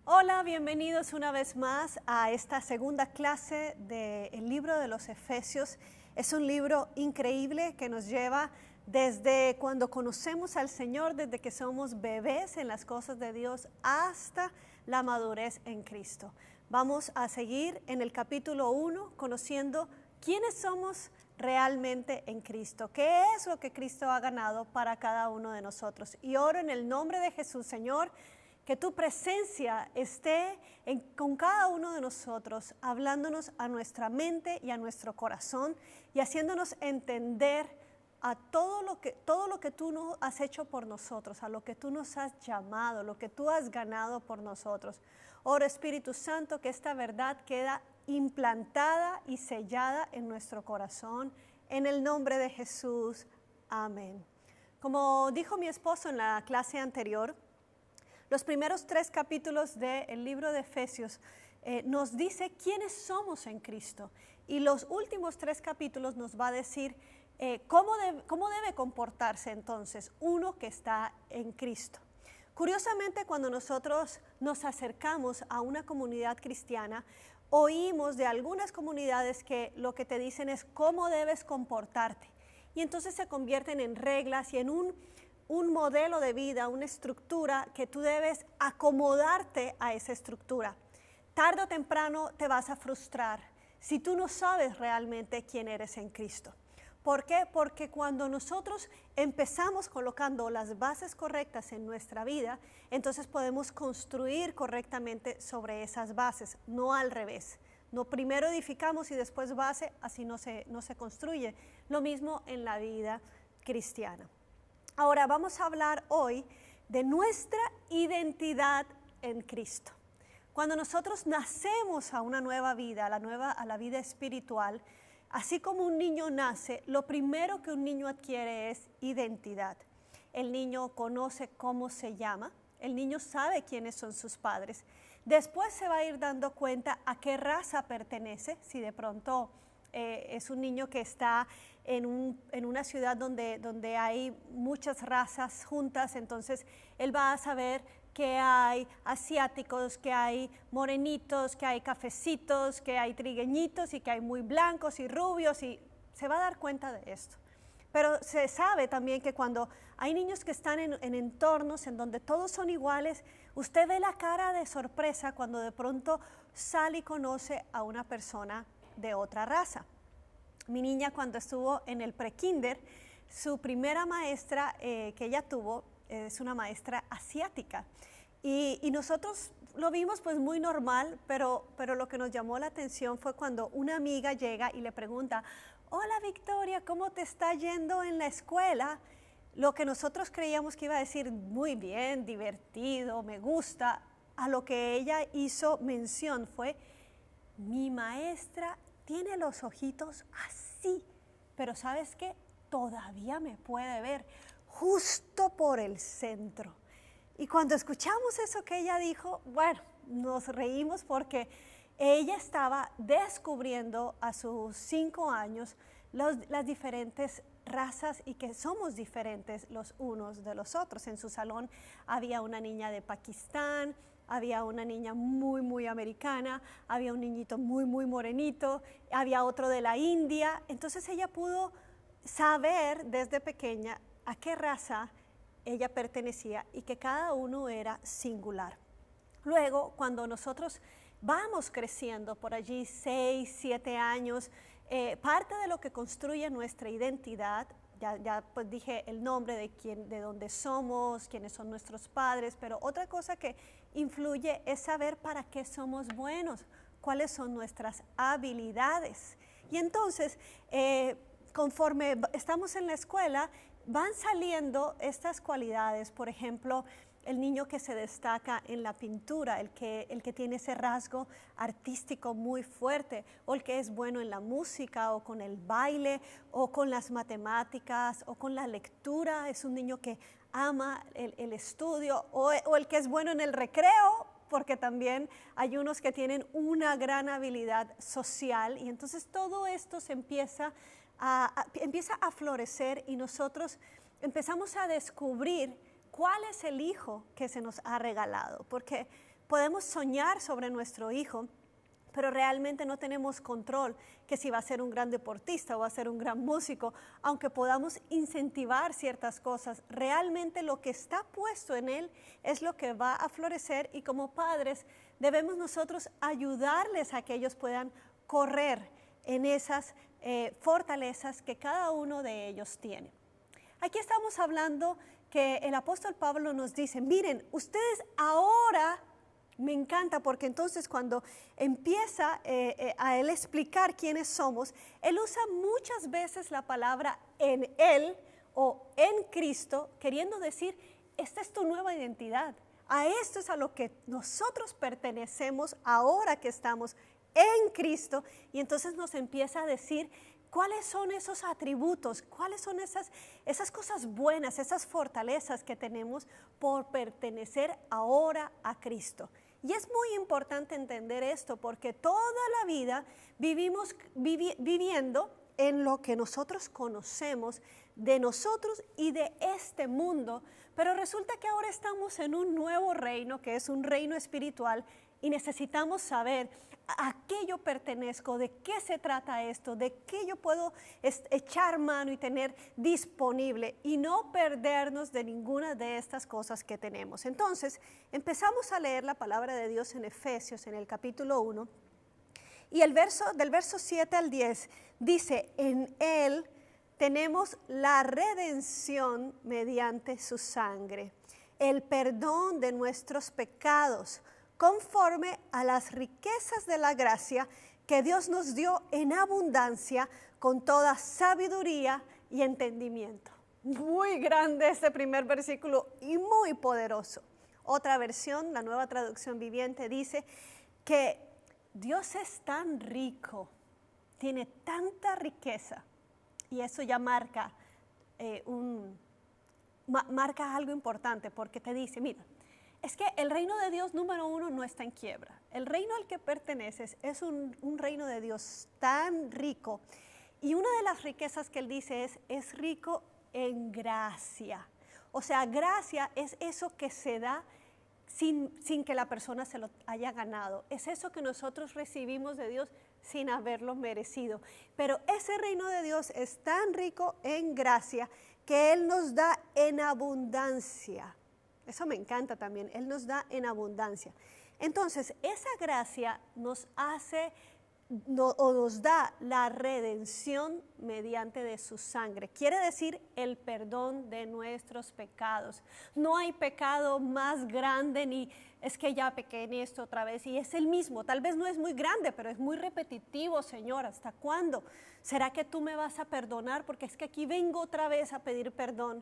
Hola, bienvenidos una vez más a esta segunda clase del libro de los Efesios. Es un libro increíble que nos lleva desde cuando conocemos al Señor, desde que somos bebés en las cosas de Dios hasta la madurez en Cristo. Vamos a seguir en el capítulo 1 conociendo quiénes somos realmente en Cristo, qué es lo que Cristo ha ganado para cada uno de nosotros. Y oro en el nombre de Jesús, Señor, que tu presencia esté con cada uno de nosotros, hablándonos a nuestra mente y a nuestro corazón y haciéndonos entender a todo lo que tú nos has hecho por nosotros, a lo que tú nos has llamado, lo que tú has ganado por nosotros. Oro, Espíritu Santo, que esta verdad queda implantada y sellada en nuestro corazón, en el nombre de Jesús. Amén. Como dijo mi esposo en la clase anterior, los primeros 3 capítulos del libro de Efesios nos dice quiénes somos en Cristo. Y los últimos 3 capítulos nos va a decir cómo debe comportarse entonces uno que está en Cristo. Curiosamente, cuando nosotros nos acercamos a una comunidad cristiana, oímos de algunas comunidades que lo que te dicen es cómo debes comportarte. Y entonces se convierten en reglas y en un modelo de vida, una estructura que tú debes acomodarte a esa estructura. Tarde o temprano te vas a frustrar si tú no sabes realmente quién eres en Cristo. ¿Por qué? Porque cuando nosotros empezamos colocando las bases correctas en nuestra vida, entonces podemos construir correctamente sobre esas bases, no al revés. No primero edificamos y después base, así no se construye. Lo mismo en la vida cristiana. Ahora vamos a hablar hoy de nuestra identidad en Cristo. Cuando nosotros nacemos a una nueva vida, a la vida espiritual, así como un niño nace, lo primero que un niño adquiere es identidad. El niño conoce cómo se llama, el niño sabe quiénes son sus padres. Después se va a ir dando cuenta a qué raza pertenece, si de pronto es un niño que está en una ciudad donde hay muchas razas juntas, entonces él va a saber que hay asiáticos, que hay morenitos, que hay cafecitos, que hay trigueñitos y que hay muy blancos y rubios, y se va a dar cuenta de esto. Pero se sabe también que cuando hay niños que están en entornos en donde todos son iguales, usted ve la cara de sorpresa cuando de pronto sale y conoce a una persona de otra raza. Mi niña, cuando estuvo en el prekinder, su primera maestra que ella tuvo es una maestra asiática. Y nosotros lo vimos pues muy normal, pero lo que nos llamó la atención fue cuando una amiga llega y le pregunta: hola Victoria, ¿cómo te está yendo en la escuela? Lo que nosotros creíamos que iba a decir muy bien, divertido, me gusta, a lo que ella hizo mención fue: mi maestra tiene los ojitos así, pero ¿sabes qué? Todavía me puede ver justo por el centro. Y cuando escuchamos eso que ella dijo, bueno, nos reímos porque ella estaba descubriendo a sus 5 años las diferentes razas y que somos diferentes los unos de los otros. En su salón había una niña de Pakistán, había una niña muy americana, había un niñito muy morenito, había otro de la India. Entonces ella pudo saber desde pequeña a qué raza ella pertenecía y que cada uno era singular. Luego, cuando nosotros vamos creciendo por allí 6, 7 años, parte de lo que construye nuestra identidad, ya pues dije el nombre de dónde somos, quiénes son nuestros padres, pero otra cosa que influye es saber para qué somos buenos, cuáles son nuestras habilidades. Y entonces, conforme estamos en la escuela, van saliendo estas cualidades. Por ejemplo, el niño que se destaca en la pintura, el que tiene ese rasgo artístico muy fuerte, o el que es bueno en la música, o con el baile, o con las matemáticas, o con la lectura. Es un niño que ama el estudio, o el que es bueno en el recreo, porque también hay unos que tienen una gran habilidad social, y entonces todo esto se empieza a florecer y nosotros empezamos a descubrir cuál es el hijo que se nos ha regalado, porque podemos soñar sobre nuestro hijo, pero realmente no tenemos control que si va a ser un gran deportista o va a ser un gran músico, aunque podamos incentivar ciertas cosas, realmente lo que está puesto en él es lo que va a florecer, y como padres debemos nosotros ayudarles a que ellos puedan correr en esas fortalezas que cada uno de ellos tiene. Aquí estamos hablando que el apóstol Pablo nos dice, miren, ustedes ahora... Me encanta porque entonces cuando empieza a él explicar quiénes somos, él usa muchas veces la palabra en él o en Cristo, queriendo decir, esta es tu nueva identidad. A esto es a lo que nosotros pertenecemos ahora que estamos en Cristo, y entonces nos empieza a decir cuáles son esos atributos, cuáles son esas cosas buenas, esas fortalezas que tenemos por pertenecer ahora a Cristo. Y es muy importante entender esto porque toda la vida vivimos viviendo en lo que nosotros conocemos de nosotros y de este mundo, pero resulta que ahora estamos en un nuevo reino, que es un reino espiritual, y necesitamos saber a qué yo pertenezco, de qué se trata esto, de qué yo puedo echar mano y tener disponible, y no perdernos de ninguna de estas cosas que tenemos. Entonces, empezamos a leer la palabra de Dios en Efesios, en el capítulo 1, y del verso 7 al 10, dice, en Él tenemos la redención mediante su sangre, el perdón de nuestros pecados, conforme a las riquezas de la gracia que Dios nos dio en abundancia, con toda sabiduría y entendimiento. Muy grande este primer versículo y muy poderoso. Otra versión, la Nueva Traducción Viviente, dice que Dios es tan rico, tiene tanta riqueza, y eso ya marca algo importante, porque te dice, mira, es que el reino de Dios, número uno, no está en quiebra. El reino al que perteneces es un reino de Dios tan rico. Y una de las riquezas que él dice es rico en gracia. O sea, gracia es eso que se da sin que la persona se lo haya ganado. Es eso que nosotros recibimos de Dios sin haberlo merecido. Pero ese reino de Dios es tan rico en gracia que Él nos da en abundancia. Eso me encanta también, Él nos da en abundancia. Entonces, esa gracia nos nos da la redención mediante de su sangre. Quiere decir el perdón de nuestros pecados. No hay pecado más grande, ni es que ya pequé en esto otra vez y es el mismo. Tal vez no es muy grande, pero es muy repetitivo, Señor. ¿Hasta cuándo? ¿Será que tú me vas a perdonar? Porque es que aquí vengo otra vez a pedir perdón.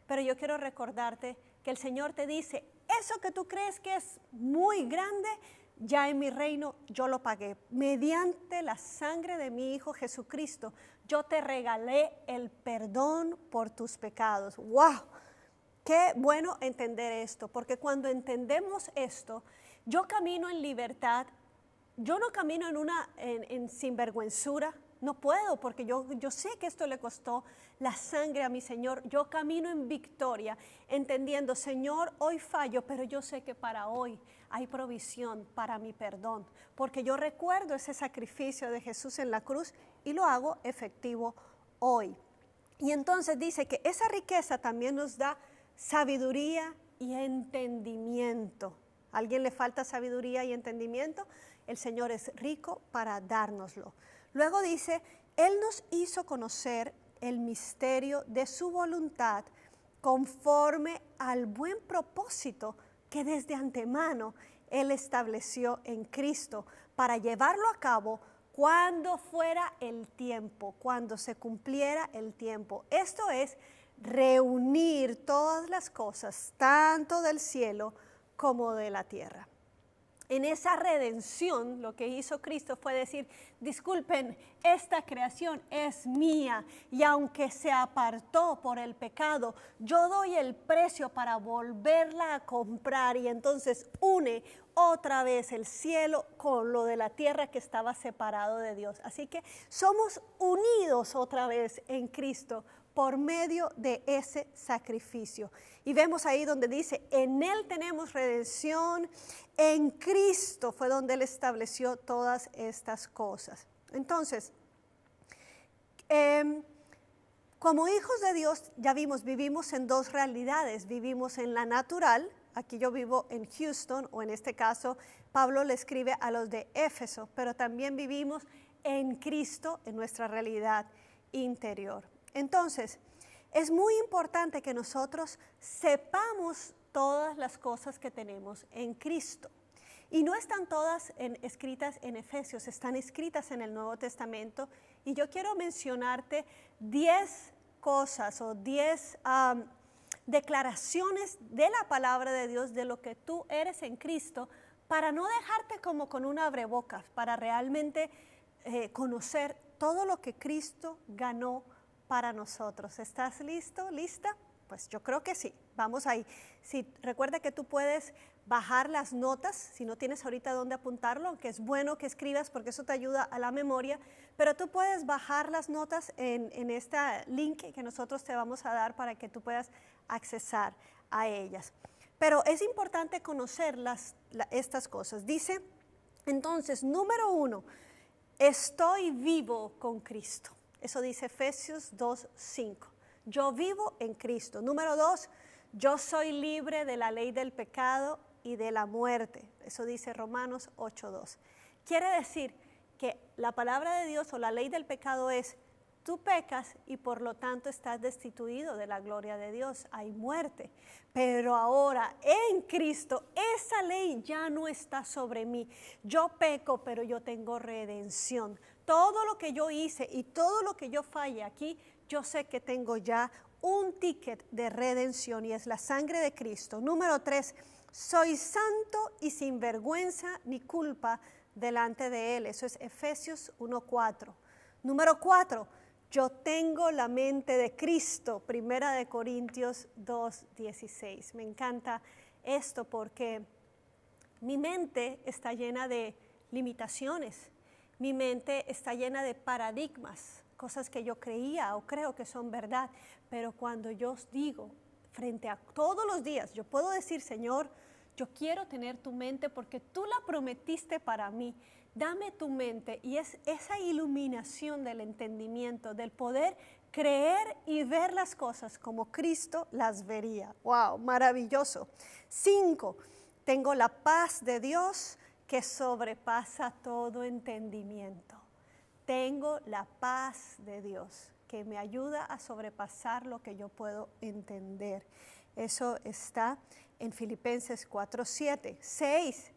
Pero yo quiero recordarte que el Señor te dice, eso que tú crees que es muy grande, ya en mi reino yo lo pagué. Mediante la sangre de mi Hijo Jesucristo, yo te regalé el perdón por tus pecados. ¡Wow! Qué bueno entender esto, porque cuando entendemos esto, yo camino en libertad, yo no camino en sinvergüenzura. No puedo, porque yo sé que esto le costó la sangre a mi Señor. Yo camino en victoria, entendiendo, Señor, hoy fallo, pero yo sé que para hoy hay provisión para mi perdón, porque yo recuerdo ese sacrificio de Jesús en la cruz y lo hago efectivo hoy. Y entonces dice que esa riqueza también nos da sabiduría y entendimiento. ¿A alguien le falta sabiduría y entendimiento? El Señor es rico para dárnoslo. Luego dice, Él nos hizo conocer el misterio de su voluntad conforme al buen propósito que desde antemano Él estableció en Cristo para llevarlo a cabo cuando fuera el tiempo, cuando se cumpliera el tiempo. Esto es reunir todas las cosas, tanto del cielo como de la tierra. En esa redención, lo que hizo Cristo fue decir, disculpen, esta creación es mía y aunque se apartó por el pecado, yo doy el precio para volverla a comprar, y entonces une otra vez el cielo con lo de la tierra que estaba separado de Dios. Así que somos unidos otra vez en Cristo por medio de ese sacrificio. Y vemos ahí donde dice, en Él tenemos redención, en Cristo fue donde Él estableció todas estas cosas. Entonces, como hijos de Dios, ya vimos, vivimos en dos realidades. Vivimos en la natural, aquí yo vivo en Houston, o en este caso, Pablo le escribe a los de Éfeso, pero también vivimos en Cristo, en nuestra realidad interior. Entonces, es muy importante que nosotros sepamos todas las cosas que tenemos en Cristo. Y no están todas escritas en Efesios, están escritas en el Nuevo Testamento. Y yo quiero mencionarte 10 cosas o 10 declaraciones de la palabra de Dios de lo que tú eres en Cristo, para no dejarte como con un abrebocas, para realmente conocer todo lo que Cristo ganó para nosotros. ¿Estás listo? ¿Lista? Pues yo creo que sí. Vamos ahí. Sí, recuerda que tú puedes bajar las notas, si no tienes ahorita dónde apuntarlo, aunque es bueno que escribas porque eso te ayuda a la memoria, pero tú puedes bajar las notas en este link que nosotros te vamos a dar para que tú puedas accesar a ellas. Pero es importante conocer estas cosas. Dice, entonces, número 1, estoy vivo con Cristo. Eso dice Efesios 2:5. Yo vivo en Cristo. Número 2, yo soy libre de la ley del pecado y de la muerte. Eso dice Romanos 8:2. Quiere decir que la palabra de Dios o la ley del pecado es, tú pecas y por lo tanto estás destituido de la gloria de Dios, hay muerte. Pero ahora en Cristo esa ley ya no está sobre mí. Yo peco, pero yo tengo redención. Todo lo que yo hice y todo lo que yo falle aquí, yo sé que tengo ya un ticket de redención y es la sangre de Cristo. Número 3, soy santo y sin vergüenza ni culpa delante de Él. Eso es Efesios 1:4. Número 4, yo tengo la mente de Cristo, Primera de Corintios 2:16. Me encanta esto porque mi mente está llena de limitaciones, mi mente está llena de paradigmas, cosas que yo creía o creo que son verdad, pero cuando yo os digo, frente a todos los días, yo puedo decir, Señor, yo quiero tener tu mente porque tú la prometiste para mí. Dame tu mente, y es esa iluminación del entendimiento, del poder creer y ver las cosas como Cristo las vería. ¡Wow! Maravilloso. 5, tengo la paz de Dios que sobrepasa todo entendimiento. Tengo la paz de Dios que me ayuda a sobrepasar lo que yo puedo entender. Eso está en Filipenses 4:7. 6,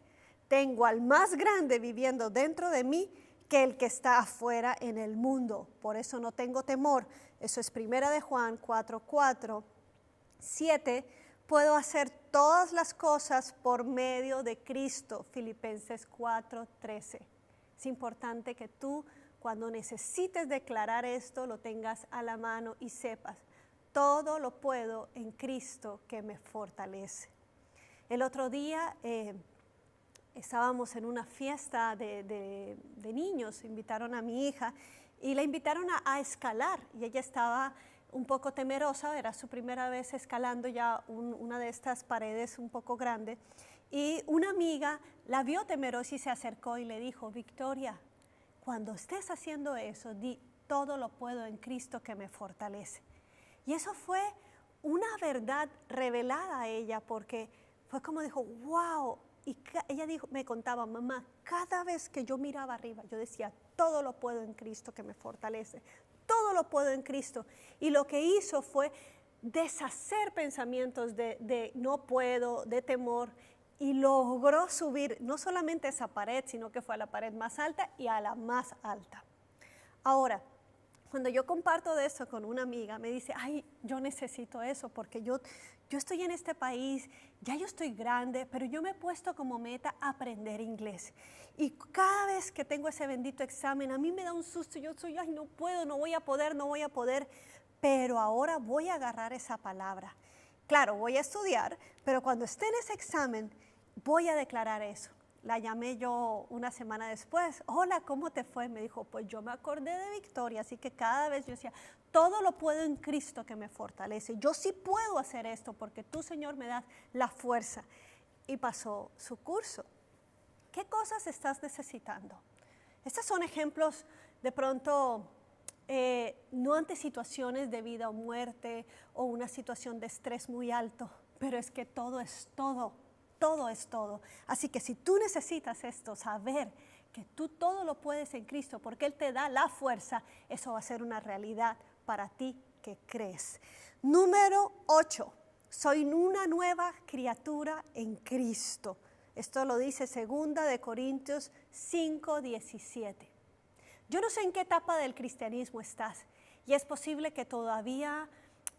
tengo al más grande viviendo dentro de mí que el que está afuera en el mundo. Por eso no tengo temor. Eso es Primera de Juan 4:4. 7, puedo hacer todas las cosas por medio de Cristo. Filipenses 4:13. Es importante que tú, cuando necesites declarar esto, lo tengas a la mano y sepas, todo lo puedo en Cristo que me fortalece. El otro día estábamos en una fiesta de niños, invitaron a mi hija y la invitaron a escalar y ella estaba un poco temerosa, era su primera vez escalando ya una de estas paredes un poco grande, y una amiga la vio temerosa y se acercó y le dijo, Victoria, cuando estés haciendo eso, di, todo lo puedo en Cristo que me fortalece. Y eso fue una verdad revelada a ella, porque fue como dijo, wow. Y ella dijo, me contaba, mamá, cada vez que yo miraba arriba, yo decía, todo lo puedo en Cristo que me fortalece. Todo lo puedo en Cristo. Y lo que hizo fue deshacer pensamientos de no puedo, de temor, y logró subir no solamente esa pared, sino que fue a la pared más alta y a la más alta. Ahora, cuando yo comparto de eso con una amiga, me dice, ay, yo necesito eso porque yo estoy en este país, ya yo estoy grande, pero yo me he puesto como meta aprender inglés. Y cada vez que tengo ese bendito examen, a mí me da un susto, yo soy, ay, no puedo, no voy a poder, pero ahora voy a agarrar esa palabra. Claro, voy a estudiar, pero cuando esté en ese examen, voy a declarar eso. la llamé yo una semana después. Hola, ¿cómo te fue? Me dijo, pues yo me acordé de Victoria, así que cada vez yo decía, todo lo puedo en Cristo que me fortalece. Yo sí puedo hacer esto porque tú, Señor, me das la fuerza. Y pasó su curso. ¿Qué cosas estás necesitando? Estos son ejemplos de pronto, no ante situaciones de vida o muerte o una situación de estrés muy alto, pero es que todo es todo. Todo es todo. Así que si tú necesitas esto, saber que tú todo lo puedes en Cristo, porque Él te da la fuerza, eso va a ser una realidad para ti que crees. Número 8. Soy una nueva criatura en Cristo. Esto lo dice 2 de Corintios 5:17. Yo no sé en qué etapa del cristianismo estás y es posible que todavía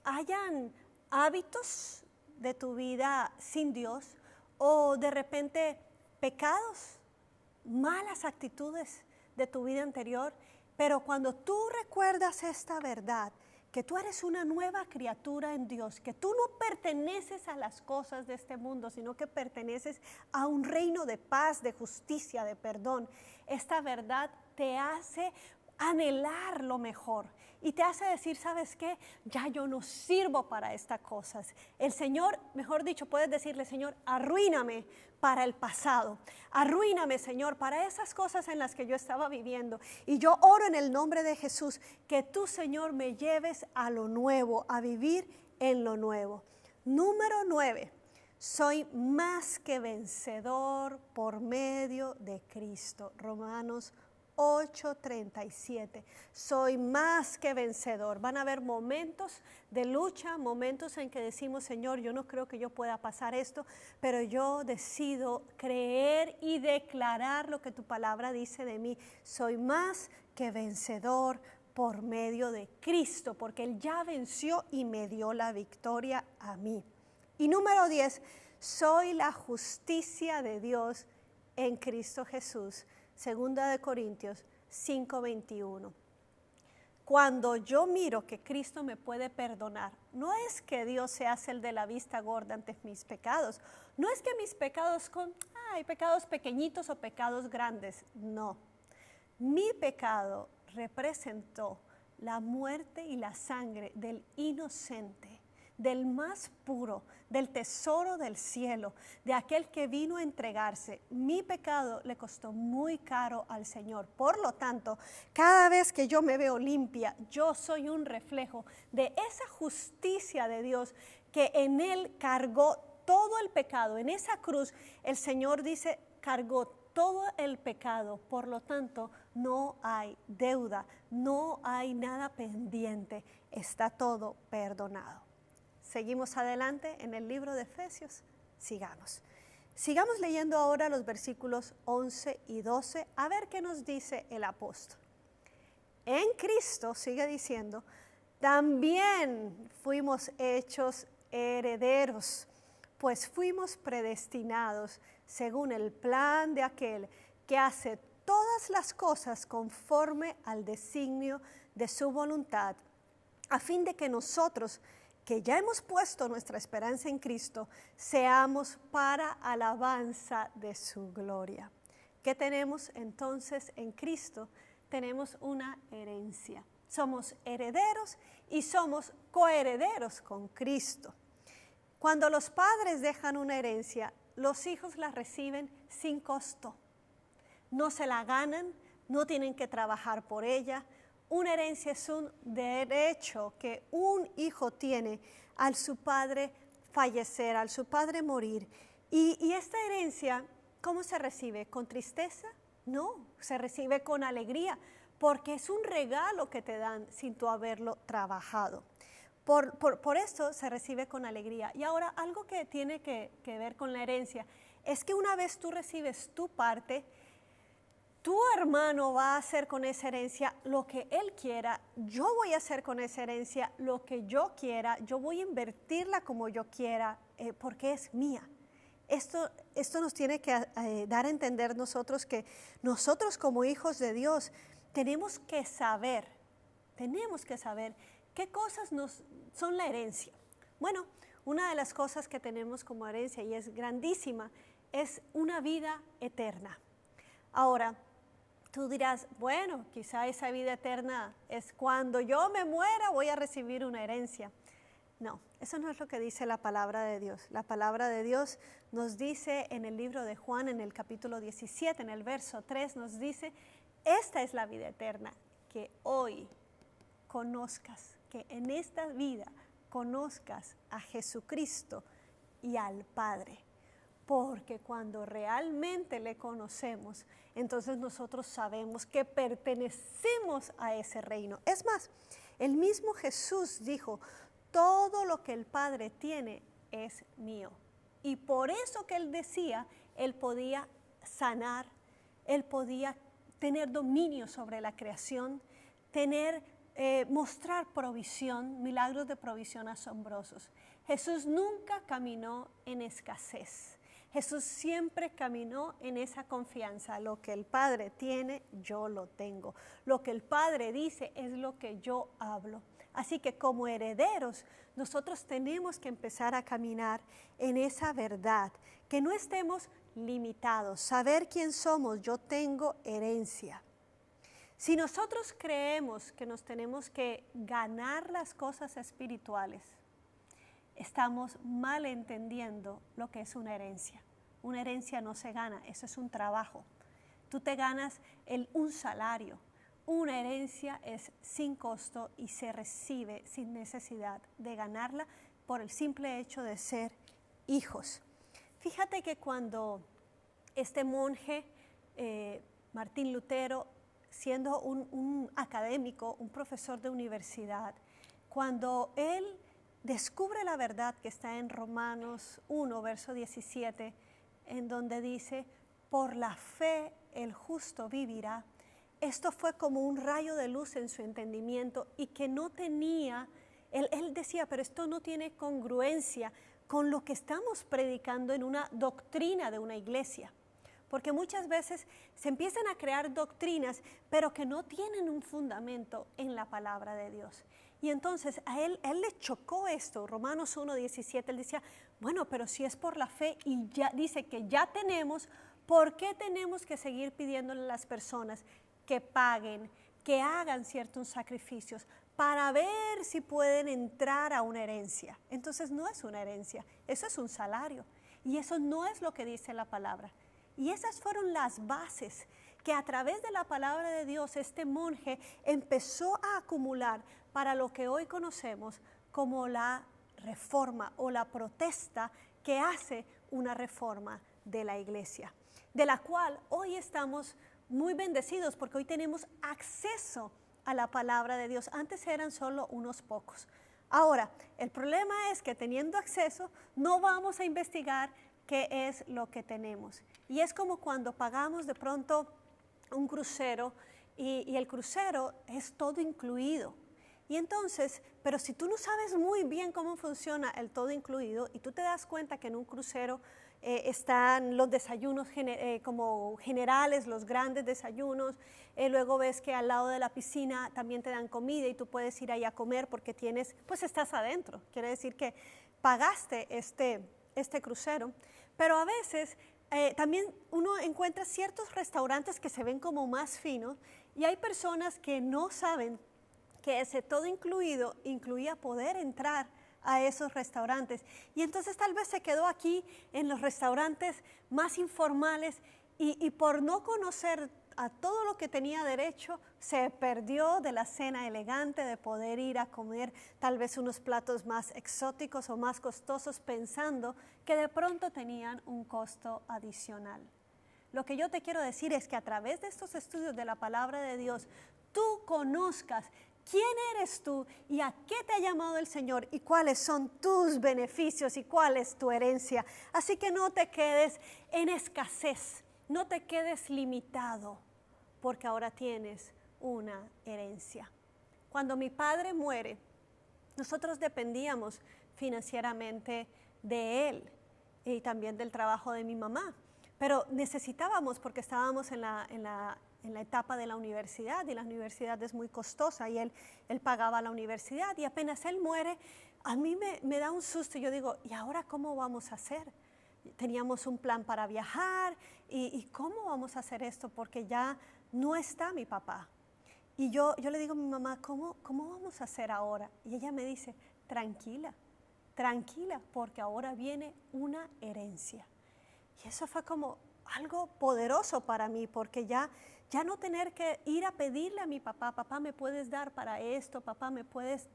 hayan hábitos de tu vida sin Dios, o de repente pecados, malas actitudes de tu vida anterior, pero cuando tú recuerdas esta verdad, que tú eres una nueva criatura en Dios, que tú no perteneces a las cosas de este mundo, sino que perteneces a un reino de paz, de justicia, de perdón, esta verdad te hace anhelar lo mejor y te hace decir, ¿sabes qué? Ya yo no sirvo para estas cosas. El Señor, mejor dicho, puedes decirle, Señor, arruíname para el pasado. Arruíname, Señor, para esas cosas en las que yo estaba viviendo. Y yo oro en el nombre de Jesús, que tú, Señor, me lleves a lo nuevo, a vivir en lo nuevo. Número 9. Soy más que vencedor por medio de Cristo. Romanos 8:37. Soy más que vencedor. Van a haber momentos de lucha, momentos en que decimos, Señor, yo no creo que yo pueda pasar esto, pero yo decido creer y declarar lo que tu palabra dice de mí. Soy más que vencedor por medio de Cristo, porque Él ya venció y me dio la victoria a mí. Y número 10, soy la justicia de Dios en Cristo Jesús. 2 de Corintios 5:21. Cuando yo miro que Cristo me puede perdonar, no es que Dios se hace el de la vista gorda ante mis pecados. No es que mis pecados hay pecados pequeñitos o pecados grandes. No. Mi pecado representó la muerte y la sangre del inocente, del más puro, del tesoro del cielo, de aquel que vino a entregarse. Mi pecado le costó muy caro al Señor. Por lo tanto, cada vez que yo me veo limpia, yo soy un reflejo de esa justicia de Dios que en Él cargó todo el pecado. En esa cruz, el Señor dice, cargó todo el pecado. Por lo tanto, no hay deuda, no hay nada pendiente. Está todo perdonado. Seguimos adelante en el libro de Efesios. Sigamos leyendo ahora los versículos 11 y 12, a ver qué nos dice el apóstol. En Cristo, sigue diciendo, también fuimos hechos herederos, pues fuimos predestinados según el plan de aquel que hace todas las cosas conforme al designio de su voluntad, a fin de que nosotros, que ya hemos puesto nuestra esperanza en Cristo, seamos para alabanza de su gloria. ¿Qué tenemos entonces en Cristo? Tenemos una herencia. Somos herederos y somos coherederos con Cristo. Cuando los padres dejan una herencia, los hijos la reciben sin costo. No se la ganan, no tienen que trabajar por ella. Una herencia es un derecho que un hijo tiene al su padre fallecer, al su padre morir. Y esta herencia, ¿cómo se recibe? ¿Con tristeza? No, se recibe con alegría, porque es un regalo que te dan sin tú haberlo trabajado. Por esto se recibe con alegría. Y ahora algo que tiene que ver con la herencia es que una vez tú recibes tu parte, tu hermano va a hacer con esa herencia lo que él quiera, yo voy a hacer con esa herencia lo que yo quiera, yo voy a invertirla como yo quiera, porque es mía. Esto nos tiene que dar a entender nosotros que nosotros como hijos de Dios tenemos que saber qué cosas son la herencia. Bueno, una de las cosas que tenemos como herencia y es grandísima es una vida eterna. Ahora, tú dirás, bueno, quizá esa vida eterna es cuando yo me muera voy a recibir una herencia. No, eso no es lo que dice la palabra de Dios. La palabra de Dios nos dice en el libro de Juan, en el capítulo 17, en el verso 3, nos dice, esta es la vida eterna, que hoy conozcas, que en esta vida conozcas a Jesucristo y al Padre. Porque cuando realmente le conocemos, entonces nosotros sabemos que pertenecemos a ese reino. Es más, el mismo Jesús dijo, todo lo que el Padre tiene es mío. Y por eso que Él decía, Él podía sanar, Él podía tener dominio sobre la creación, mostrar provisión, milagros de provisión asombrosos. Jesús nunca caminó en escasez. Jesús siempre caminó en esa confianza. Lo que el Padre tiene, yo lo tengo. Lo que el Padre dice es lo que yo hablo. Así que como herederos, nosotros tenemos que empezar a caminar en esa verdad, que no estemos limitados, saber quién somos, yo tengo herencia. Si nosotros creemos que nos tenemos que ganar las cosas espirituales, estamos mal entendiendo lo que es una herencia. Una herencia no se gana, eso es un trabajo. Tú te ganas un salario. Una herencia es sin costo y se recibe sin necesidad de ganarla por el simple hecho de ser hijos. Fíjate que cuando este monje, Martín Lutero, siendo un académico, un profesor de universidad, cuando él descubre la verdad que está en Romanos 1, verso 17, en donde dice, por la fe el justo vivirá. Esto fue como un rayo de luz en su entendimiento y que no tenía, él decía, pero esto no tiene congruencia con lo que estamos predicando en una doctrina de una iglesia. Porque muchas veces se empiezan a crear doctrinas, pero que no tienen un fundamento en la palabra de Dios. Y entonces a él le chocó esto, Romanos 1:17, él decía, bueno, pero si es por la fe y ya dice que ya tenemos, ¿por qué tenemos que seguir pidiéndole a las personas que paguen, que hagan ciertos sacrificios para ver si pueden entrar a una herencia? Entonces no es una herencia, eso es un salario y eso no es lo que dice la palabra. Y esas fueron las bases que a través de la palabra de Dios este monje empezó a acumular para lo que hoy conocemos como la reforma o la protesta que hace una reforma de la iglesia, de la cual hoy estamos muy bendecidos porque hoy tenemos acceso a la palabra de Dios. Antes eran solo unos pocos. Ahora, el problema es que teniendo acceso no vamos a investigar qué es lo que tenemos. Y es como cuando pagamos de pronto un crucero y el crucero es todo incluido. Y entonces, pero si tú no sabes muy bien cómo funciona el todo incluido y tú te das cuenta que en un crucero están los desayunos como generales, los grandes desayunos, luego ves que al lado de la piscina también te dan comida y tú puedes ir ahí a comer porque pues estás adentro, quiere decir que pagaste este crucero, pero a veces también uno encuentra ciertos restaurantes que se ven como más finos y hay personas que no saben que ese todo incluido incluía poder entrar a esos restaurantes. Y entonces tal vez se quedó aquí en los restaurantes más informales y por no conocer a todo lo que tenía derecho, se perdió de la cena elegante, de poder ir a comer tal vez unos platos más exóticos o más costosos, pensando que de pronto tenían un costo adicional. Lo que yo te quiero decir es que a través de estos estudios de la palabra de Dios, tú conozcas quién eres tú y a qué te ha llamado el Señor y cuáles son tus beneficios y cuál es tu herencia. Así que no te quedes en escasez, no te quedes limitado, porque ahora tienes una herencia. Cuando mi padre muere, nosotros dependíamos financieramente de él y también del trabajo de mi mamá, pero necesitábamos porque estábamos en la etapa de la universidad y la universidad es muy costosa y él pagaba la universidad y apenas él muere, a mí me da un susto y yo digo, ¿y ahora cómo vamos a hacer? teníamos un plan para viajar y ¿cómo vamos a hacer esto? Porque ya no está mi papá. Y yo le digo a mi mamá, ¿cómo vamos a hacer ahora? Y ella me dice, tranquila, tranquila, porque ahora viene una herencia. Y eso fue como algo poderoso para mí, porque ya no tener que ir a pedirle a mi papá, papá, ¿me puedes dar para esto? Papá, ¿me puedes,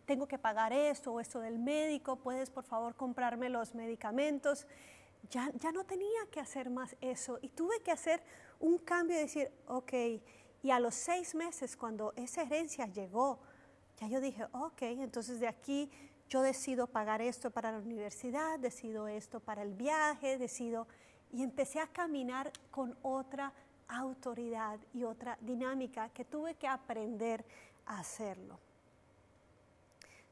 tengo que pagar esto o esto del médico? ¿Puedes por favor comprarme los medicamentos? Ya no tenía que hacer más eso y tuve que hacer un cambio y decir, ok, y a los 6 meses cuando esa herencia llegó, ya yo dije, ok, entonces de aquí yo decido pagar esto para la universidad, decido esto para el viaje, y empecé a caminar con otra autoridad y otra dinámica que tuve que aprender a hacerlo.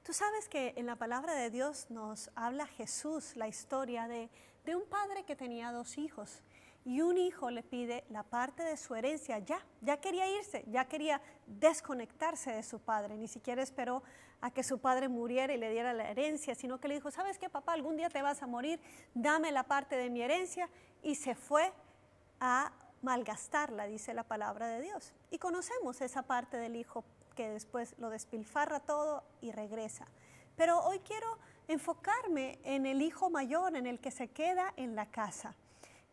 Tú sabes que en la palabra de Dios nos habla Jesús la historia de un padre que tenía 2 hijos y un hijo le pide la parte de su herencia, ya quería irse, ya quería desconectarse de su padre, ni siquiera esperó a que su padre muriera y le diera la herencia, sino que le dijo, ¿sabes qué, papá? Algún día te vas a morir, dame la parte de mi herencia, y se fue a malgastarla, dice la palabra de Dios. Y conocemos esa parte del hijo que después lo despilfarra todo y regresa. Pero hoy quiero enfocarme en el hijo mayor, en el que se queda en la casa.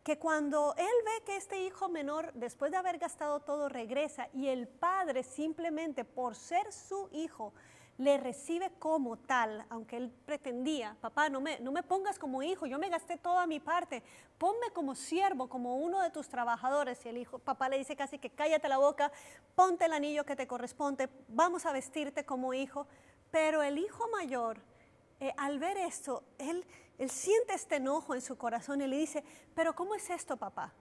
Que cuando él ve que este hijo menor, después de haber gastado todo, regresa y el padre simplemente por ser su hijo, le recibe como tal, aunque él pretendía, papá, no me pongas como hijo, yo me gasté toda mi parte, ponme como siervo, como uno de tus trabajadores. Y el hijo, papá le dice casi que cállate la boca, ponte el anillo que te corresponde, vamos a vestirte como hijo. Pero el hijo mayor, al ver esto, él siente este enojo en su corazón y le dice, pero ¿cómo es esto, papá?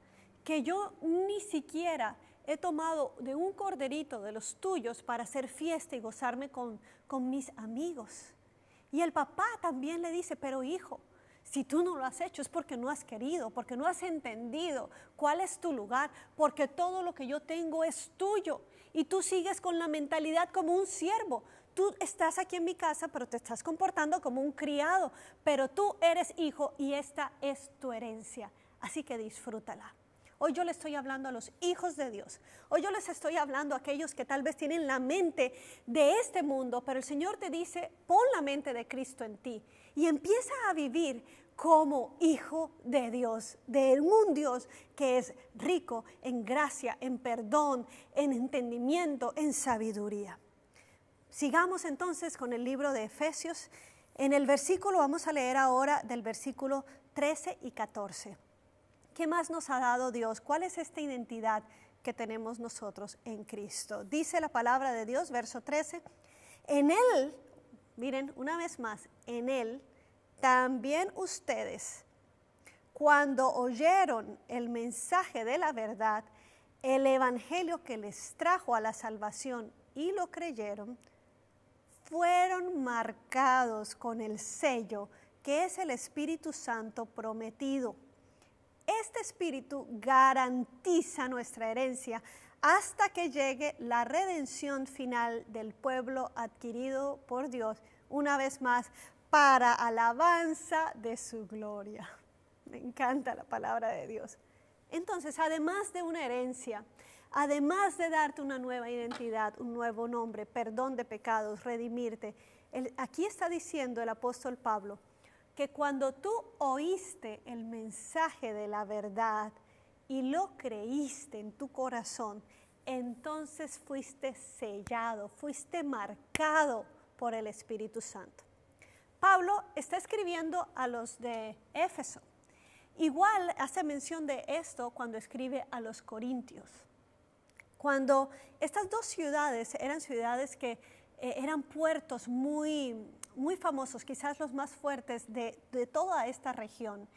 Que yo ni siquiera he tomado de un corderito de los tuyos para hacer fiesta y gozarme con mis amigos. Y el papá también le dice, pero hijo, si tú no lo has hecho es porque no has querido, porque no has entendido cuál es tu lugar, porque todo lo que yo tengo es tuyo y tú sigues con la mentalidad como un siervo. Tú estás aquí en mi casa, pero te estás comportando como un criado, pero tú eres hijo y esta es tu herencia, así que disfrútala. Hoy yo le estoy hablando a los hijos de Dios. Hoy yo les estoy hablando a aquellos que tal vez tienen la mente de este mundo, pero el Señor te dice, pon la mente de Cristo en ti y empieza a vivir como hijo de Dios, de un Dios que es rico en gracia, en perdón, en entendimiento, en sabiduría. Sigamos entonces con el libro de Efesios. En el versículo, vamos a leer ahora del versículo 13 y 14. ¿Qué más nos ha dado Dios? ¿Cuál es esta identidad que tenemos nosotros en Cristo? Dice la palabra de Dios, verso 13, en Él, miren una vez más, en Él también ustedes, cuando oyeron el mensaje de la verdad, el evangelio que les trajo a la salvación y lo creyeron, fueron marcados con el sello que es el Espíritu Santo prometido. Este Espíritu garantiza nuestra herencia hasta que llegue la redención final del pueblo adquirido por Dios, una vez más, para alabanza de su gloria. Me encanta la palabra de Dios. Entonces, además de una herencia, además de darte una nueva identidad, un nuevo nombre, perdón de pecados, redimirte, aquí está diciendo el apóstol Pablo, que cuando tú oíste el mensaje de la verdad y lo creíste en tu corazón, entonces fuiste sellado, fuiste marcado por el Espíritu Santo. Pablo está escribiendo a los de Éfeso. Igual hace mención de esto cuando escribe a los Corintios. Cuando estas 2 ciudades eran ciudades que eran puertos muy famosos, quizás los más fuertes de toda esta región.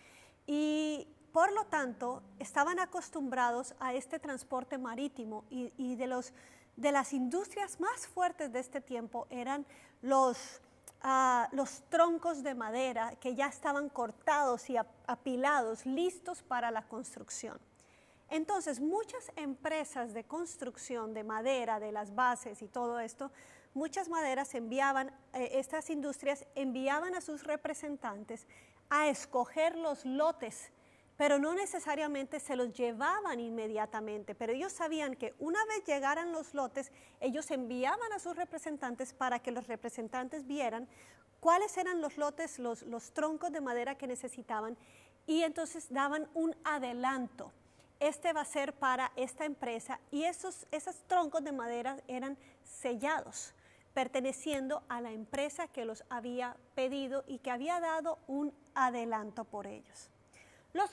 Y por lo tanto, estaban acostumbrados a este transporte marítimo y de las industrias más fuertes de este tiempo eran los troncos de madera que ya estaban cortados y apilados, listos para la construcción. Entonces, muchas empresas de construcción de madera, de las bases y todo esto, muchas maderas enviaban, estas industrias enviaban a sus representantes a escoger los lotes, pero no necesariamente se los llevaban inmediatamente, pero ellos sabían que una vez llegaran los lotes, ellos enviaban a sus representantes para que los representantes vieran cuáles eran los lotes, los troncos de madera que necesitaban, y entonces daban un adelanto. Este va a ser para esta empresa, y esos troncos de madera eran sellados, perteneciendo a la empresa que los había pedido y que había dado un adelanto por ellos. Los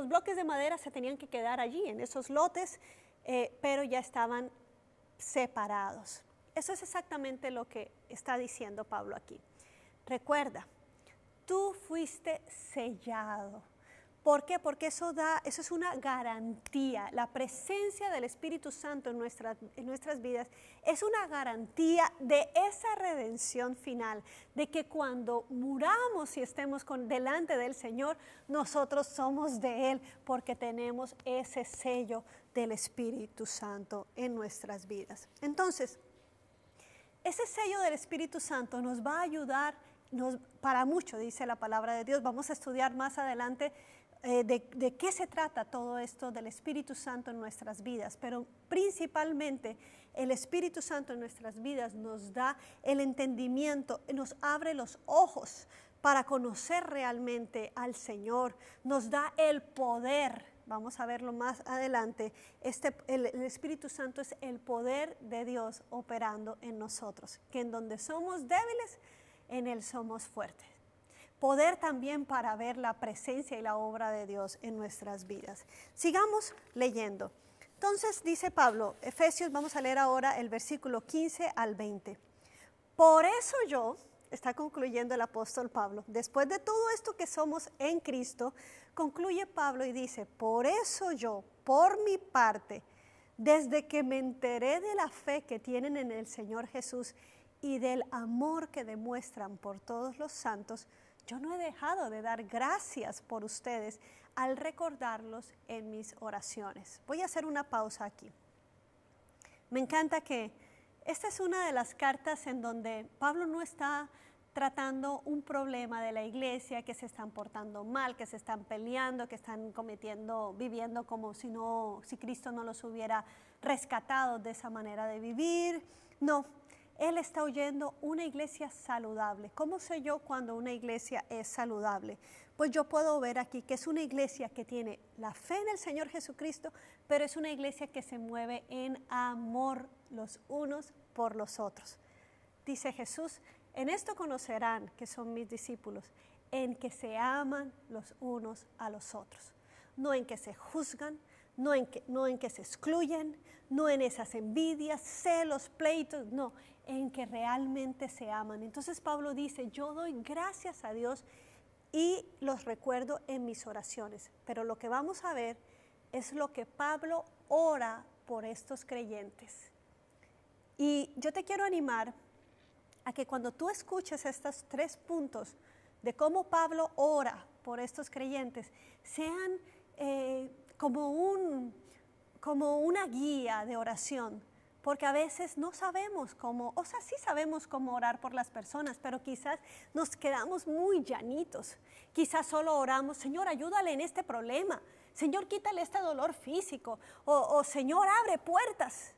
bloques de madera se tenían que quedar allí, en esos lotes, pero ya estaban separados. Eso es exactamente lo que está diciendo Pablo aquí. Recuerda, tú fuiste sellado. ¿Por qué? Porque eso es una garantía. La presencia del Espíritu Santo en nuestras vidas es una garantía de esa redención final, de que cuando muramos y estemos delante del Señor, nosotros somos de Él, porque tenemos ese sello del Espíritu Santo en nuestras vidas. Entonces, ese sello del Espíritu Santo nos va a ayudar para mucho, dice la palabra de Dios. Vamos a estudiar más adelante de qué se trata todo esto del Espíritu Santo en nuestras vidas, pero principalmente el Espíritu Santo en nuestras vidas nos da el entendimiento, nos abre los ojos para conocer realmente al Señor, nos da el poder. Vamos a verlo más adelante. El Espíritu Santo es el poder de Dios operando en nosotros, que en donde somos débiles, en Él somos fuertes. Poder también para ver la presencia y la obra de Dios en nuestras vidas. Sigamos leyendo. Entonces dice Pablo, Efesios, vamos a leer ahora el versículo 15 al 20. Por eso yo, está concluyendo el apóstol Pablo, después de todo esto que somos en Cristo, concluye Pablo y dice, por eso yo, por mi parte, desde que me enteré de la fe que tienen en el Señor Jesús y del amor que demuestran por todos los santos, yo no he dejado de dar gracias por ustedes al recordarlos en mis oraciones. Voy a hacer una pausa aquí. Me encanta que esta es una de las cartas en donde Pablo no está tratando un problema de la iglesia, que se están portando mal, que se están peleando, que están viviendo como si Cristo no los hubiera rescatado de esa manera de vivir. No. Él está oyendo una iglesia saludable. ¿Cómo sé yo cuando una iglesia es saludable? Pues yo puedo ver aquí que es una iglesia que tiene la fe en el Señor Jesucristo, pero es una iglesia que se mueve en amor los unos por los otros. Dice Jesús, en esto conocerán que son mis discípulos, en que se aman los unos a los otros, no en que se juzgan, no en que se excluyen, no en esas envidias, celos, pleitos, no, en que realmente se aman. Entonces Pablo dice, yo doy gracias a Dios y los recuerdo en mis oraciones. Pero lo que vamos a ver es lo que Pablo ora por estos creyentes. Y yo te quiero animar a que cuando tú escuches estos 3 puntos de cómo Pablo ora por estos creyentes, sean como una guía de oración, porque a veces no sabemos cómo, o sea, sí sabemos cómo orar por las personas, pero quizás nos quedamos muy llanitos. Quizás solo oramos, Señor, ayúdale en este problema, Señor, quítale este dolor físico, o Señor, abre puertas.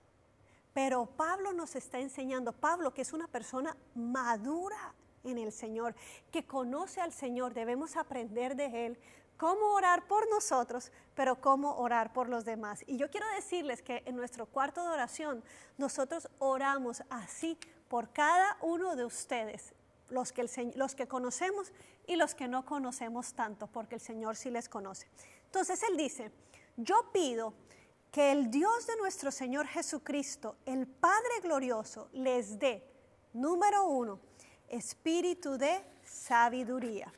Pero Pablo nos está enseñando, Pablo, que es una persona madura en el Señor, que conoce al Señor, debemos aprender de Él, cómo orar por nosotros, pero cómo orar por los demás. Y yo quiero decirles que en nuestro cuarto de oración, nosotros oramos así por cada uno de ustedes, los que conocemos y los que no conocemos tanto, porque el Señor sí les conoce. Entonces Él dice, yo pido que el Dios de nuestro Señor Jesucristo, el Padre glorioso, les dé, número 1, espíritu de sabiduría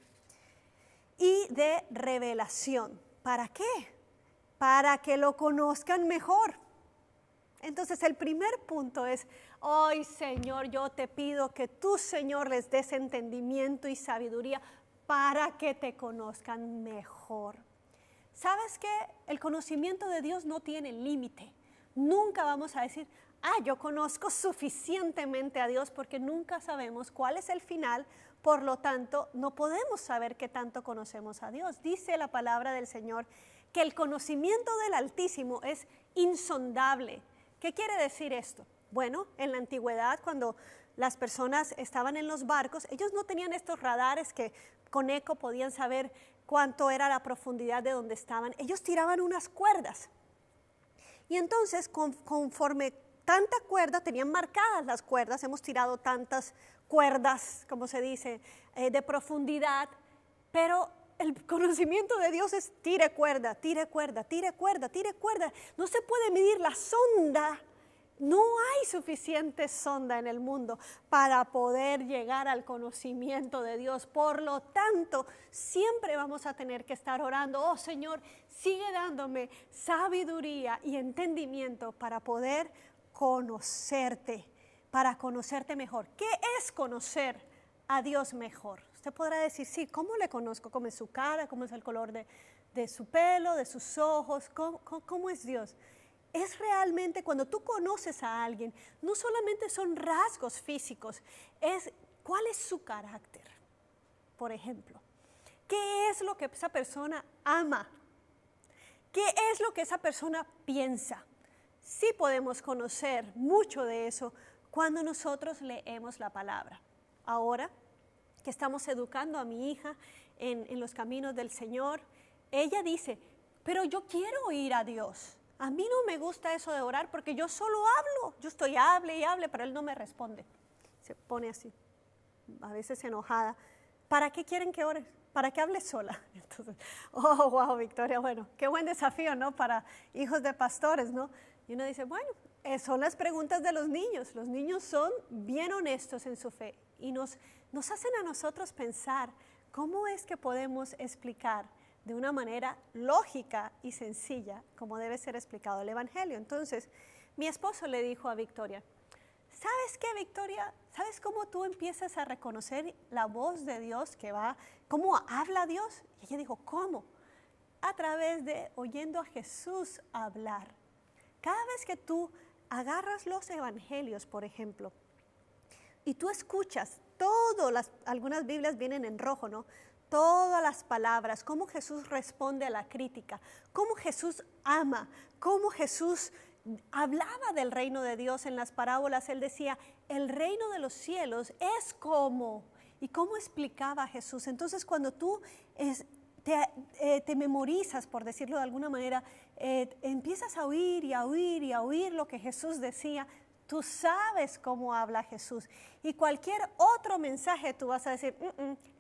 y de revelación. ¿Para qué? Para que lo conozcan mejor. Entonces el primer punto es, ay Señor, yo te pido que tú, Señor, les des entendimiento y sabiduría para que te conozcan mejor. ¿Sabes qué? El conocimiento de Dios no tiene límite. Nunca vamos a decir, yo conozco suficientemente a Dios, porque nunca sabemos cuál es el final, Por lo tanto, no podemos saber qué tanto conocemos a Dios. Dice la palabra del Señor que el conocimiento del Altísimo es insondable. ¿Qué quiere decir esto? Bueno, en la antigüedad, cuando las personas estaban en los barcos, ellos no tenían estos radares que con eco podían saber cuánto era la profundidad de donde estaban. Ellos tiraban unas cuerdas. Y entonces, conforme tanta cuerda, tenían marcadas las cuerdas, hemos tirado tantas cuerdas, como se dice, de profundidad, pero el conocimiento de Dios es tire cuerda, tire cuerda, tire cuerda, tire cuerda. No se puede medir la sonda. No hay suficiente sonda en el mundo para poder llegar al conocimiento de Dios. Por lo tanto, siempre vamos a tener que estar orando. Oh Señor, sigue dándome sabiduría y entendimiento para poder conocerte mejor. ¿Qué es conocer a Dios mejor? Usted podrá decir, sí, ¿cómo le conozco? ¿Cómo es su cara? ¿Cómo es el color de su pelo, de sus ojos? ¿Cómo es Dios? Es realmente cuando tú conoces a alguien, no solamente son rasgos físicos, es cuál es su carácter. Por ejemplo, ¿qué es lo que esa persona ama? ¿Qué es lo que esa persona piensa? Sí podemos conocer mucho de eso cuando nosotros leemos la palabra. Ahora que estamos educando a mi hija en los caminos del Señor, ella dice, pero yo quiero oír a Dios. A mí no me gusta eso de orar porque yo solo hablo. Yo estoy hable y hable, pero Él no me responde. Se pone así, a veces enojada. ¿Para qué quieren que ore? ¿Para qué hable sola? Entonces, oh, wow, Victoria, bueno, qué buen desafío, ¿no? Para hijos de pastores, ¿no? Y uno dice, bueno, son las preguntas de los niños. Los niños son bien honestos en su fe y nos hacen a nosotros pensar cómo es que podemos explicar de una manera lógica y sencilla, como debe ser explicado el Evangelio. Entonces, mi esposo le dijo a Victoria, ¿sabes qué, Victoria? ¿Sabes cómo tú empiezas a reconocer la voz de Dios que va, cómo habla Dios? Y ella dijo, ¿cómo? A través de oyendo a Jesús hablar. Cada vez que tú agarras los evangelios, por ejemplo, y tú escuchas algunas Biblias vienen en rojo, ¿no? Todas las palabras, cómo Jesús responde a la crítica, cómo Jesús ama, cómo Jesús hablaba del reino de Dios en las parábolas. Él decía, el reino de los cielos es como, y cómo explicaba Jesús. Entonces, cuando tú te memorizas, por decirlo de alguna manera, empiezas a oír y a oír y a oír lo que Jesús decía, tú sabes cómo habla Jesús. Y cualquier otro mensaje tú vas a decir,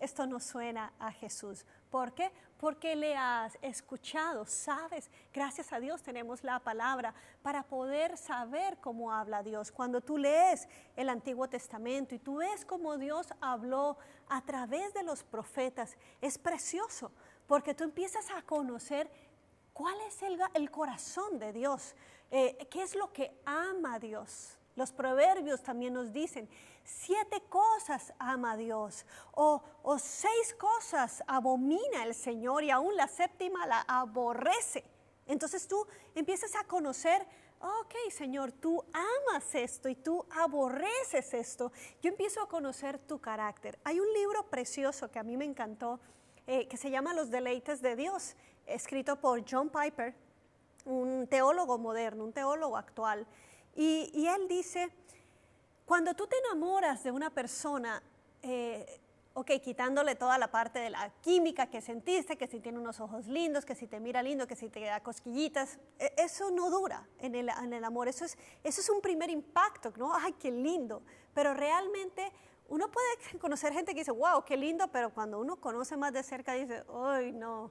esto no suena a Jesús. ¿Por qué? Porque le has escuchado, sabes. Gracias a Dios tenemos la palabra para poder saber cómo habla Dios. Cuando tú lees el Antiguo Testamento y tú ves cómo Dios habló a través de los profetas, es precioso, porque tú empiezas a conocer cuál es el corazón de Dios, qué es lo que ama Dios. Los proverbios también nos dicen, 7 cosas ama Dios, o 6 cosas abomina el Señor y aún la 7ª la aborrece. Entonces tú empiezas a conocer, ok, Señor, tú amas esto y tú aborreces esto. Yo empiezo a conocer tu carácter. Hay un libro precioso que a mí me encantó, que se llama Los deleites de Dios, escrito por John Piper, un teólogo moderno, un teólogo actual. Y él dice, cuando tú te enamoras de una persona, quitándole toda la parte de la química que sentiste, que si tiene unos ojos lindos, que si te mira lindo, que si te da cosquillitas, eso no dura en el amor, eso es un primer impacto, ¿no? ¡Ay, qué lindo! Pero realmente uno puede conocer gente que dice, wow, qué lindo, pero cuando uno conoce más de cerca dice, ¡ay, no!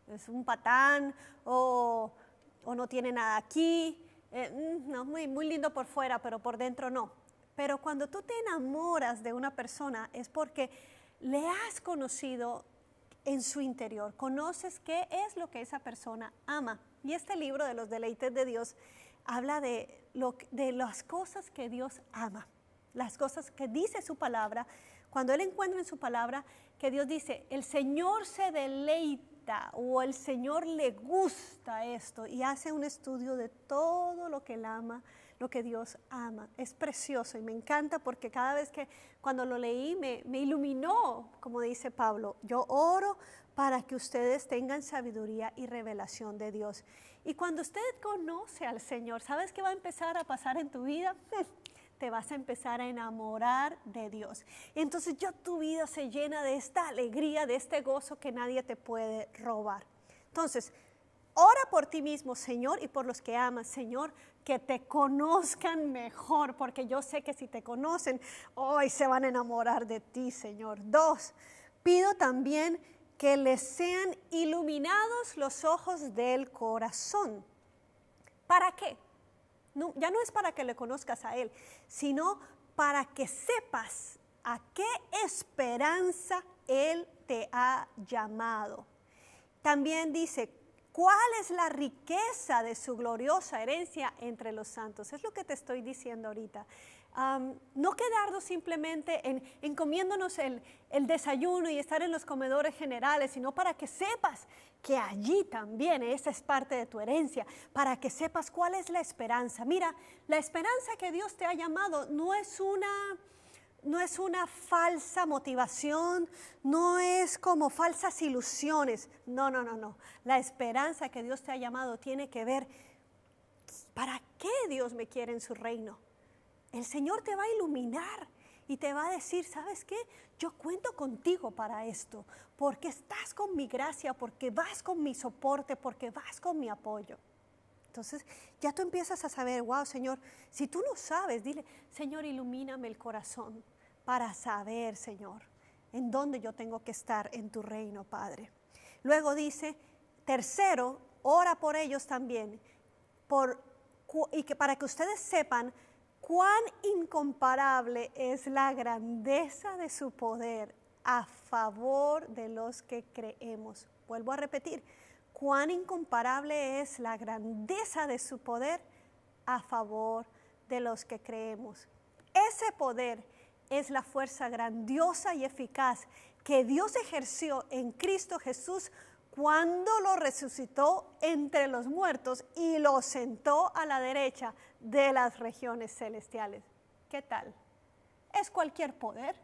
Es un patán, o no tiene nada aquí. No, muy lindo por fuera, pero por dentro no. Pero cuando tú te enamoras de una persona es porque le has conocido en su interior, conoces qué es lo que esa persona ama. Y este libro de los deleites de Dios habla de las cosas que Dios ama, las cosas que dice su palabra. Cuando él encuentra en su palabra que Dios dice, el Señor se deleita, o el Señor le gusta esto, y hace un estudio de todo lo que él ama, lo que Dios ama. Es precioso y me encanta porque cada vez que cuando lo leí me iluminó, como dice Pablo. Yo oro para que ustedes tengan sabiduría y revelación de Dios. Y cuando usted conoce al Señor, ¿sabes qué va a empezar a pasar en tu vida? Te vas a empezar a enamorar de Dios. Y entonces ya tu vida se llena de esta alegría, de este gozo que nadie te puede robar. Entonces, ora por ti mismo, Señor, y por los que amas, Señor, que te conozcan mejor, porque yo sé que si te conocen, hoy se van a enamorar de ti, Señor. 2, pido también que les sean iluminados los ojos del corazón. ¿Para qué? No, ya no es para que le conozcas a Él, sino para que sepas a qué esperanza Él te ha llamado. También dice, ¿cuál es la riqueza de su gloriosa herencia entre los santos? Es lo que te estoy diciendo ahorita. No quedarnos simplemente en comiéndonos el desayuno y estar en los comedores generales, sino para que sepas que allí también esa es parte de tu herencia, para que sepas cuál es la esperanza. Mira, la esperanza que Dios te ha llamado no es una falsa motivación, no es como falsas ilusiones. No. La esperanza que Dios te ha llamado tiene que ver, ¿para qué Dios me quiere en su reino? El Señor te va a iluminar y te va a decir, ¿sabes qué? Yo cuento contigo para esto, porque estás con mi gracia, porque vas con mi soporte, porque vas con mi apoyo. Entonces ya tú empiezas a saber, wow, Señor, si tú no sabes, dile, Señor, ilumíname el corazón para saber, Señor, en dónde yo tengo que estar en tu reino, Padre. Luego dice, 3, ora por ellos también, para que ustedes sepan cuán incomparable es la grandeza de su poder a favor de los que creemos. Vuelvo a repetir, cuán incomparable es la grandeza de su poder a favor de los que creemos. Ese poder es la fuerza grandiosa y eficaz que Dios ejerció en Cristo Jesús cuando lo resucitó entre los muertos y lo sentó a la derecha de las regiones celestiales. ¿Qué tal? ¿Es cualquier poder?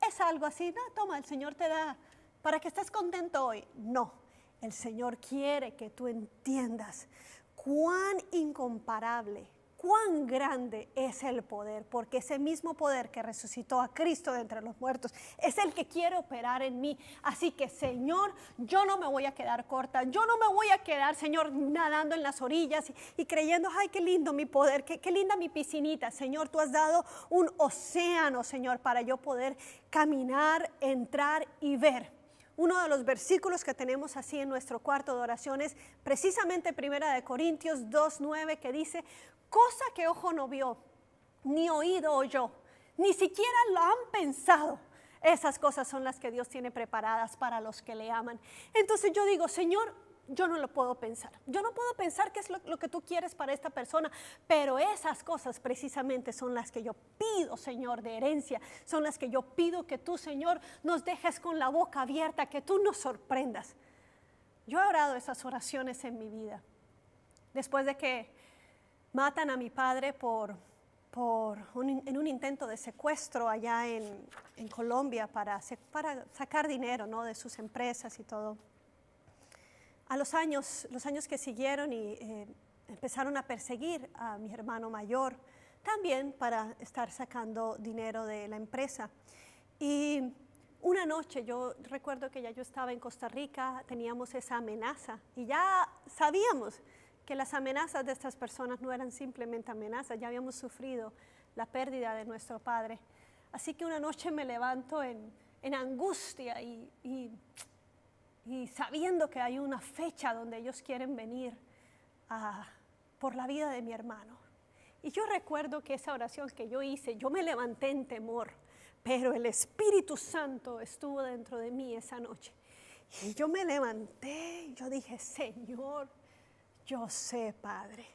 ¿Es algo así? No, toma, el Señor te da para que estés contento hoy. No, el Señor quiere que tú entiendas cuán incomparable, cuán grande es el poder, porque ese mismo poder que resucitó a Cristo de entre los muertos es el que quiere operar en mí. Así que, Señor, yo no me voy a quedar corta, yo no me voy a quedar, Señor, nadando en las orillas y creyendo, ay, qué lindo mi poder, qué linda mi piscinita. Señor, tú has dado un océano, Señor, para yo poder caminar, entrar y ver. Uno de los versículos que tenemos así en nuestro cuarto de oración es precisamente 1 Corintios 2:9, que dice, cosa que ojo no vio, ni oído oyó, ni siquiera lo han pensado. Esas cosas son las que Dios tiene preparadas para los que le aman. Entonces yo digo, Señor, yo no lo puedo pensar. Yo no puedo pensar qué es lo que tú quieres para esta persona, pero esas cosas precisamente son las que yo pido, Señor, de herencia. Son las que yo pido que tú, Señor, nos dejes con la boca abierta, que tú nos sorprendas. Yo he orado esas oraciones en mi vida. Después de que matan a mi padre en un intento de secuestro allá en Colombia para sacar dinero, ¿no?, de sus empresas y todo. A los años que siguieron y empezaron a perseguir a mi hermano mayor, también para estar sacando dinero de la empresa. Y una noche, yo recuerdo que ya yo estaba en Costa Rica, teníamos esa amenaza y ya sabíamos que las amenazas de estas personas no eran simplemente amenazas, ya habíamos sufrido la pérdida de nuestro padre. Así que una noche me levanto en angustia y sabiendo que hay una fecha donde ellos quieren venir por la vida de mi hermano. Y yo recuerdo que esa oración que yo hice, yo me levanté en temor, pero el Espíritu Santo estuvo dentro de mí esa noche. Y yo me levanté y yo dije, Señor, yo sé, Padre,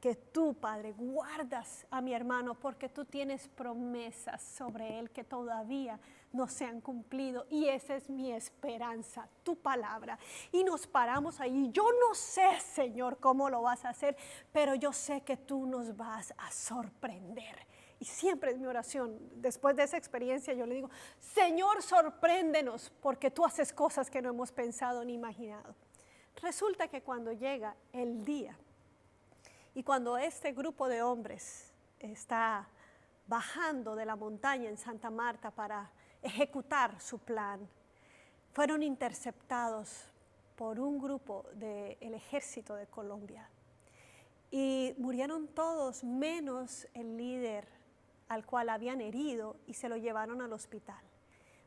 que tú, Padre, guardas a mi hermano porque tú tienes promesas sobre él que todavía no se han cumplido y esa es mi esperanza, tu palabra. Y nos paramos ahí. Yo no sé, Señor, cómo lo vas a hacer, pero yo sé que tú nos vas a sorprender. Y siempre es mi oración. Después de esa experiencia yo le digo, Señor, sorpréndenos porque tú haces cosas que no hemos pensado ni imaginado. Resulta que cuando llega el día y cuando este grupo de hombres está bajando de la montaña en Santa Marta para ejecutar su plan, fueron interceptados por un grupo del ejército de Colombia y murieron todos menos el líder al cual habían herido y se lo llevaron al hospital.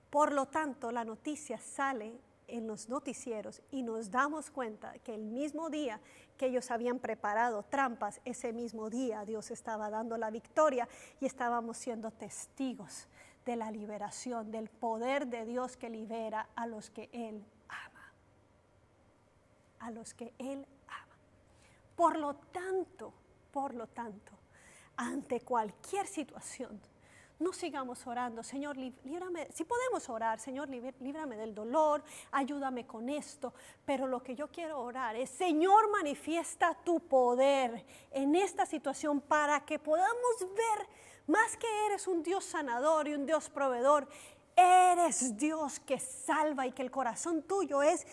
Por lo tanto, la noticia sale en los noticieros y nos damos cuenta que el mismo día que ellos habían preparado trampas, ese mismo día Dios estaba dando la victoria y estábamos siendo testigos de la liberación, del poder de Dios que libera a los que Él ama. A los que Él ama. Por lo tanto, ante cualquier situación, no sigamos orando, Señor, líbrame, si podemos orar, Señor, líbrame del dolor, ayúdame con esto, pero lo que yo quiero orar es, Señor, manifiesta tu poder en esta situación para que podamos ver, más que eres un Dios sanador y un Dios proveedor, eres Dios que salva y que el corazón tuyo es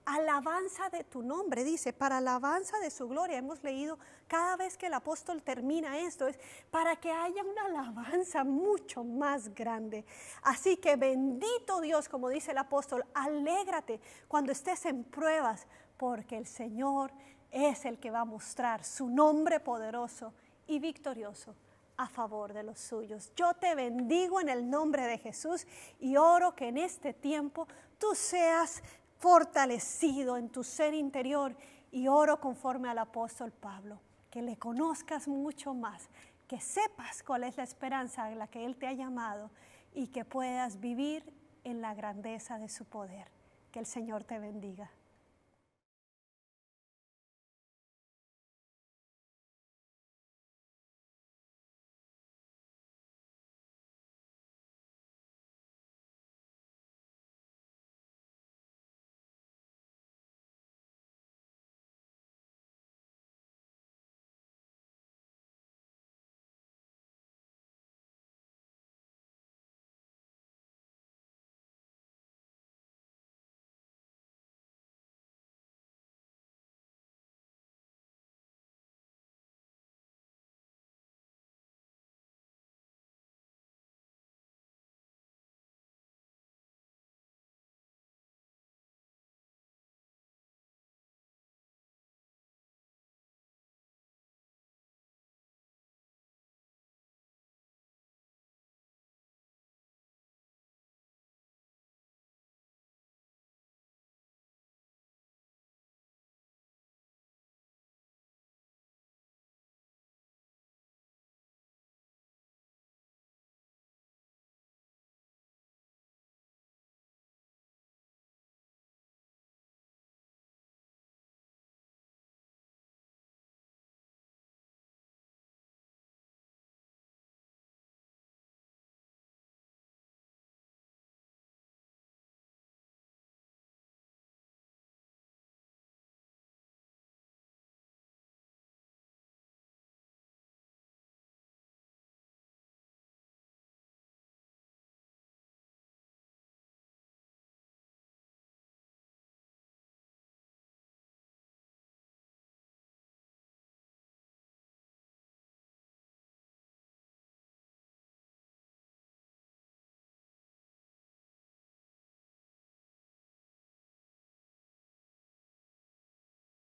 alabanza de tu nombre, dice, para alabanza de su gloria. Hemos leído cada vez que el apóstol termina esto, es para que haya una alabanza mucho más grande. Así que bendito Dios, como dice el apóstol, alégrate cuando estés en pruebas, porque el Señor es el que va a mostrar su nombre poderoso y victorioso a favor de los suyos. Yo te bendigo en el nombre de Jesús y oro que en este tiempo tú seas fortalecido en tu ser interior y oro conforme al apóstol Pablo, que le conozcas mucho más, que sepas cuál es la esperanza a la que Él te ha llamado y que puedas vivir en la grandeza de su poder. Que el Señor te bendiga.